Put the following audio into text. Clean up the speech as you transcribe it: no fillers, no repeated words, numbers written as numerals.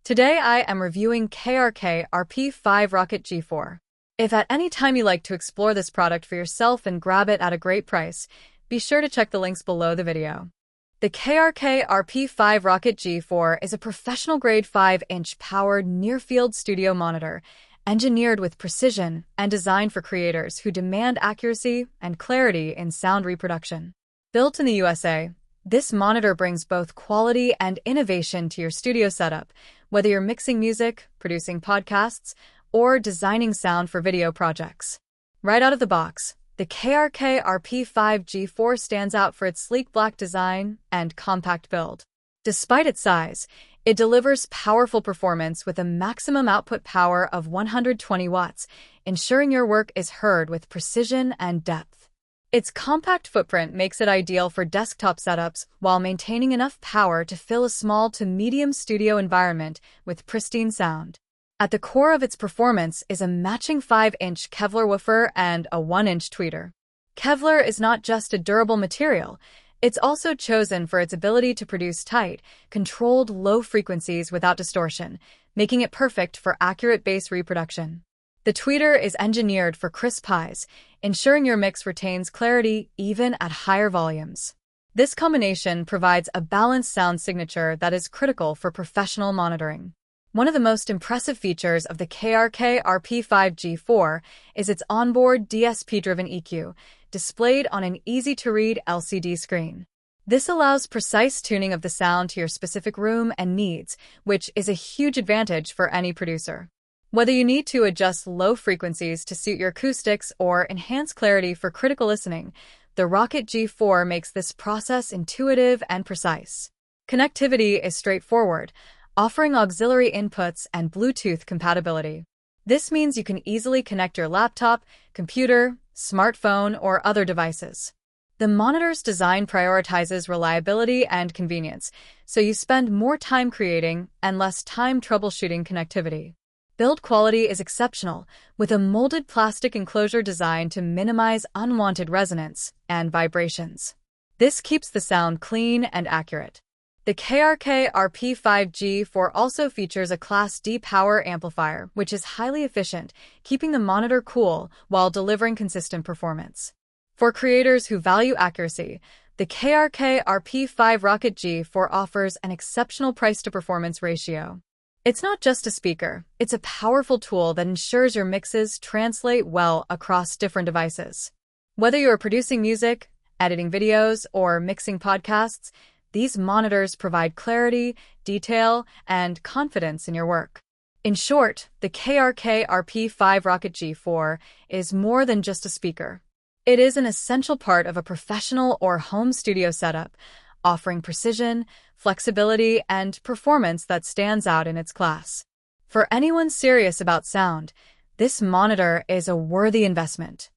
Today I am reviewing KRK RP5 Rokit G4. If at any time you like to explore this product for yourself and grab it at a great price, be sure to check the links below the video. The KRK RP5 Rokit G4 is a professional-grade 5-inch powered near-field studio monitor, engineered with precision and designed for creators who demand accuracy and clarity in sound reproduction. Built in the USA, this monitor brings both quality and innovation to your studio setup, whether you're mixing music, producing podcasts, or designing sound for video projects. Right out of the box, the KRK RP5 G4 stands out for its sleek black design and compact build. Despite its size, it delivers powerful performance with a maximum output power of 120 watts, ensuring your work is heard with precision and depth. Its compact footprint makes it ideal for desktop setups while maintaining enough power to fill a small to medium studio environment with pristine sound. At the core of its performance is a matching 5-inch Kevlar woofer and a 1-inch tweeter. Kevlar is not just a durable material, it's also chosen for its ability to produce tight, controlled low frequencies without distortion, making it perfect for accurate bass reproduction. The tweeter is engineered for crisp highs, ensuring your mix retains clarity even at higher volumes. This combination provides a balanced sound signature that is critical for professional monitoring. One of the most impressive features of the KRK RP5 G4 is its onboard DSP-driven EQ, displayed on an easy-to-read LCD screen. This allows precise tuning of the sound to your specific room and needs, which is a huge advantage for any producer. Whether you need to adjust low frequencies to suit your acoustics or enhance clarity for critical listening, the Rokit G4 makes this process intuitive and precise. Connectivity is straightforward, offering auxiliary inputs and Bluetooth compatibility. This means you can easily connect your laptop, computer, smartphone, or other devices. The monitor's design prioritizes reliability and convenience, so you spend more time creating and less time troubleshooting connectivity. Build quality is exceptional, with a molded plastic enclosure designed to minimize unwanted resonance and vibrations. This keeps the sound clean and accurate. The KRK RP5 G4 also features a Class D power amplifier, which is highly efficient, keeping the monitor cool while delivering consistent performance. For creators who value accuracy, the KRK RP5 Rokit G4 offers an exceptional price-to-performance ratio. It's not just a speaker, it's a powerful tool that ensures your mixes translate well across different devices. Whether you are producing music, editing videos, or mixing podcasts, these monitors provide clarity, detail, and confidence in your work. In short, the KRK RP5 Rokit G4 is more than just a speaker. It is an essential part of a professional or home studio setup, offering precision, flexibility, and performance that stands out in its class. For anyone serious about sound, this monitor is a worthy investment.